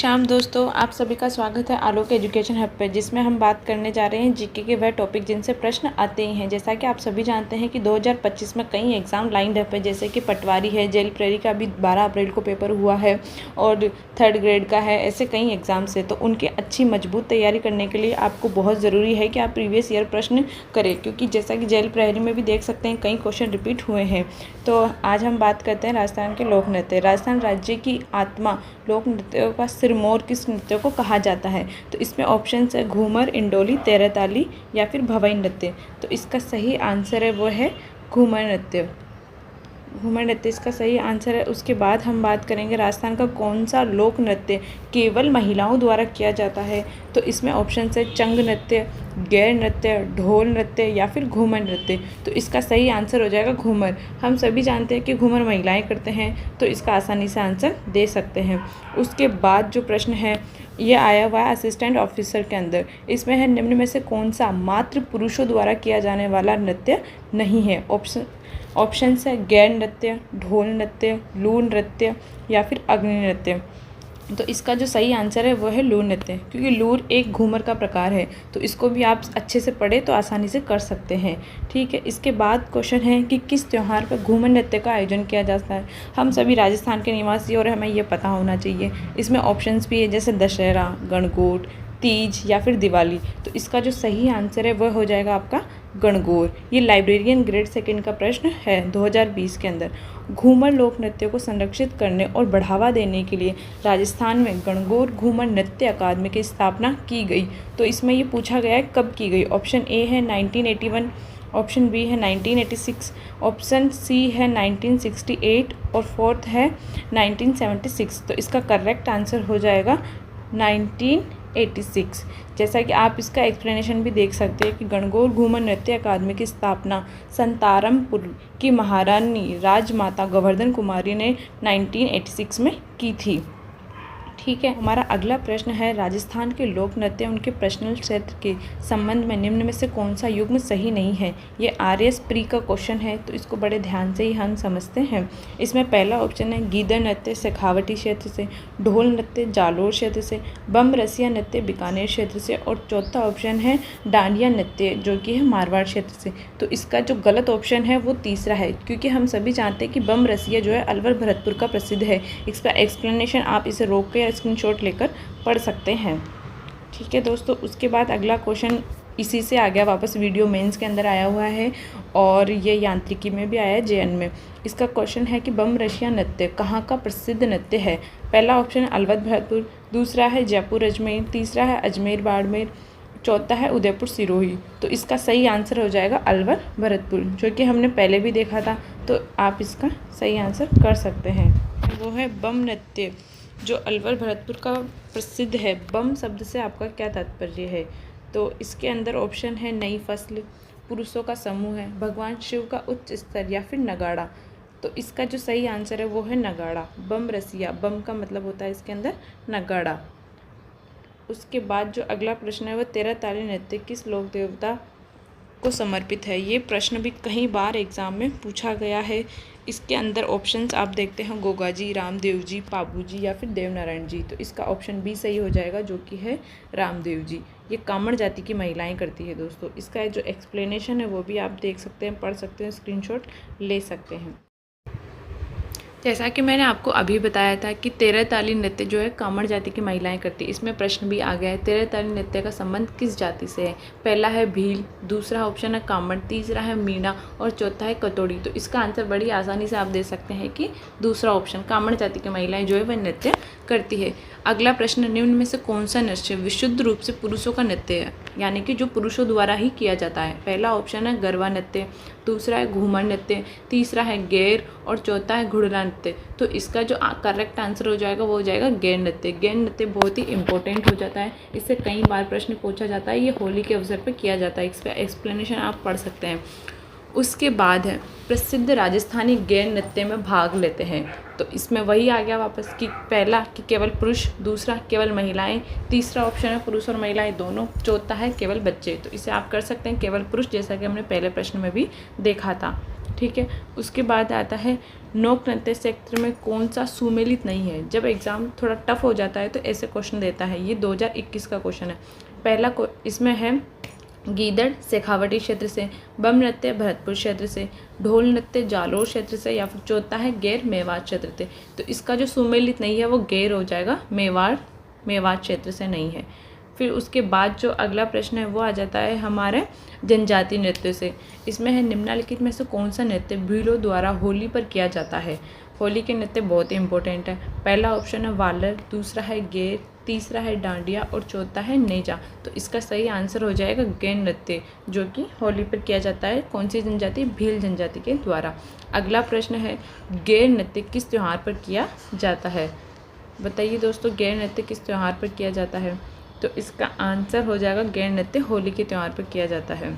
शाम दोस्तों, आप सभी का स्वागत है आलोक एजुकेशन हब पे, जिसमें हम बात करने जा रहे हैं जीके के वह टॉपिक जिनसे प्रश्न आते ही हैं। जैसा कि आप सभी जानते हैं कि 2025 में कई एग्ज़ाम लाइंड अप है, जैसे कि पटवारी है, जेल प्रेरी का भी 12 अप्रैल को पेपर हुआ है और 3rd ग्रेड का है। ऐसे कई एग्ज़ाम्स है, तो उनकी अच्छी मजबूत तैयारी करने के लिए आपको बहुत ज़रूरी है कि आप प्रीवियस ईयर प्रश्न करें, क्योंकि जैसा कि जेल प्रेरी में भी देख सकते हैं कई क्वेश्चन रिपीट हुए हैं। तो आज हम बात करते हैं राजस्थान के लोक नृत्य। राजस्थान राज्य की आत्मा लोक नृत्यों का सिरमौर किस नृत्य को कहा जाता है? तो इसमें ऑप्शन है घूमर, इंडोली, तेरताली या फिर भवई नृत्य। तो इसका सही आंसर है वो है घूमर नृत्य। घूमर नृत्य इसका सही आंसर है। उसके बाद हम बात करेंगे राजस्थान का कौन सा लोक नृत्य केवल महिलाओं द्वारा किया जाता है। तो इसमें ऑप्शन है चंग नृत्य, गैर नृत्य, ढोल नृत्य या फिर घूमर नृत्य। तो इसका सही आंसर हो जाएगा घूमर। हम सभी जानते हैं कि घूमर महिलाएं करते हैं, तो इसका आसानी से आंसर दे सकते हैं। उसके बाद जो प्रश्न है ये आया हुआ है असिस्टेंट ऑफिसर के अंदर। इसमें है निम्न में से कौन सा मात्र पुरुषों द्वारा किया जाने वाला नृत्य नहीं है? ऑप्शन है गैर नृत्य, ढोल नृत्य, लूर नृत्य या फिर अग्नि नृत्य। तो इसका जो सही आंसर है वो है लूर नृत्य, क्योंकि लूर एक घूमर का प्रकार है। तो इसको भी आप अच्छे से पढ़े तो आसानी से कर सकते हैं। ठीक है, इसके बाद क्वेश्चन है कि किस त्यौहार पर घूमर नृत्य का आयोजन किया जाता है? हम सभी राजस्थान के निवासी और हमें ये पता होना चाहिए। इसमें ऑप्शंस भी है जैसे दशहरा, गणगौर, तीज या फिर दिवाली। तो इसका जो सही आंसर है वह हो जाएगा आपका गणगौर। ये लाइब्रेरियन ग्रेड 2 का प्रश्न है 2020 के अंदर। घूमर लोक नृत्य को संरक्षित करने और बढ़ावा देने के लिए राजस्थान में गणगौर घूमर नृत्य अकादमी की स्थापना की गई। तो इसमें ये पूछा गया है कब की गई। ऑप्शन ए है 1981, ऑप्शन बी है 1986, ऑप्शन सी है 1968 और फोर्थ है 1976। तो इसका करेक्ट आंसर हो जाएगा 1986। जैसा कि आप इसका एक्सप्लेनेशन भी देख सकते हैं कि गणगौर घूमर नृत्य अकादमी की स्थापना संतारामपुर की महारानी राजमाता गोवर्धन कुमारी ने 1986 में की थी। ठीक है, हमारा अगला प्रश्न है राजस्थान के लोक नृत्य उनके प्रश्नल क्षेत्र के संबंध में निम्न में से कौन सा युग्म सही नहीं है? ये RS प्री का क्वेश्चन है, तो इसको बड़े ध्यान से ही हम समझते हैं। इसमें पहला ऑप्शन है गीदड़ नृत्य शेखावटी क्षेत्र से, ढोल नृत्य जालोर क्षेत्र से, बम रसिया नृत्य बीकानेर क्षेत्र से और चौथा ऑप्शन है डांडिया नृत्य जो कि है मारवाड़ क्षेत्र से। तो इसका जो गलत ऑप्शन है वो तीसरा है, क्योंकि हम सभी जानते हैं कि बम रसिया जो है अलवर भरतपुर का प्रसिद्ध है। इसका एक्सप्लेनेशन आप इसे रोक के स्क्रीनशॉट लेकर पढ़ सकते हैं। ठीक है दोस्तों, उसके बाद अगला क्वेश्चन इसी से आ गया वापस, वीडियो मेंस के अंदर आया हुआ है और ये यांत्रिकी में भी आया है JN में। इसका क्वेश्चन है कि बम रसिया नृत्य कहाँ का प्रसिद्ध नृत्य है? पहला ऑप्शन अलवर भरतपुर, दूसरा है जयपुर अजमेर, तीसरा है अजमेर बाड़मेर, चौथा है उदयपुर सिरोही। तो इसका सही आंसर हो जाएगा अलवर भरतपुर, जो कि हमने पहले भी देखा था। तो आप इसका सही आंसर कर सकते हैं। वो है बम नृत्य जो अलवर भरतपुर का प्रसिद्ध है। बम शब्द से आपका क्या तात्पर्य है? तो इसके अंदर ऑप्शन है नई फसल, पुरुषों का समूह है, भगवान शिव का उच्च स्तर या फिर नगाड़ा। तो इसका जो सही आंसर है वो है नगाड़ा। बम रसिया, बम का मतलब होता है इसके अंदर नगाड़ा। उसके बाद जो अगला प्रश्न है वो तेरताली नृत्य किस लोक देवता को समर्पित है? ये प्रश्न भी कई बार एग्जाम में पूछा गया है। इसके अंदर ऑप्शंस आप देखते हैं गोगा जी, रामदेव जी, पाबू जी या फिर देवनारायण जी। तो इसका ऑप्शन बी सही हो जाएगा, जो कि है रामदेव जी। ये कामड़ जाति की महिलाएं करती है दोस्तों। इसका जो एक्सप्लेनेशन है वो भी आप देख सकते हैं, पढ़ सकते हैं, स्क्रीनशॉट ले सकते हैं। जैसा कि मैंने आपको अभी बताया था कि तेरताली नृत्य जो है कामड़ जाति की महिलाएं करती है। इसमें प्रश्न भी आ गया है तेरताली नृत्य का संबंध किस जाति से है? पहला है भील, दूसरा ऑप्शन है कामड़, तीसरा है मीणा और चौथा है कतोड़ी। तो इसका आंसर बड़ी आसानी से आप दे सकते हैं कि दूसरा ऑप्शन, कामड़ जाति की महिलाएं जो है वह नृत्य करती है। अगला प्रश्न, निम्न में से कौन सा नृत्य विशुद्ध रूप से पुरुषों का नृत्य है, यानी कि जो पुरुषों द्वारा ही किया जाता है? पहला ऑप्शन है गरबा नृत्य, दूसरा है घूमर नृत्य, तीसरा है गैर और चौथा है घुड़रा नृत्य। तो इसका जो करेक्ट आंसर हो जाएगा वो हो जाएगा गैर नृत्य। गैर नृत्य बहुत ही इंपॉर्टेंट हो जाता है, इससे कई बार प्रश्न पूछा जाता है। ये होली के अवसर पर किया जाता है, इसका एक्सप्लेनेशन आप पढ़ सकते हैं। उसके बाद है प्रसिद्ध राजस्थानी गैर नृत्य में भाग लेते हैं। तो इसमें वही आ गया वापस कि पहला कि केवल पुरुष, दूसरा केवल महिलाएं, तीसरा ऑप्शन है पुरुष और महिलाएं दोनों, चौथा है केवल बच्चे। तो इसे आप कर सकते हैं केवल पुरुष, जैसा कि हमने पहले प्रश्न में भी देखा था। ठीक है। उसके बाद आता है लोक नृत्य क्षेत्र में कौन सा सुमेलित नहीं है। जब एग्ज़ाम थोड़ा टफ हो जाता है तो ऐसे क्वेश्चन देता है। ये 2021 का क्वेश्चन है। पहला इसमें है गीदड़ शेखावटी क्षेत्र से, बम नृत्य भरतपुर क्षेत्र से, ढोल नृत्य जालोर क्षेत्र से, या फिर चौथा है गैर मेवाड़ क्षेत्र से। तो इसका जो सुमेलित नहीं है वो गैर हो जाएगा, मेवाड़ क्षेत्र से नहीं है। फिर उसके बाद जो अगला प्रश्न है वो आ जाता है हमारे जनजातीय नृत्य से। इसमें है निम्नलिखित में से कौन सा नृत्य भीलों द्वारा होली पर किया जाता है। होली के नृत्य बहुत ही इंपॉर्टेंट है। पहला ऑप्शन है वालर, दूसरा है गेर, तीसरा है डांडिया और चौथा है नेजा। तो इसका सही आंसर हो जाएगा गेर नृत्य, जो कि होली पर किया जाता है। कौन सी जनजाति? भील जनजाति के द्वारा। अगला प्रश्न है गेर नृत्य किस त्यौहार पर किया जाता है। बताइए दोस्तों, गेर नृत्य किस त्यौहार पर किया जाता है। तो इसका आंसर हो जाएगा गेर नृत्य होली के त्यौहार पर किया जाता है।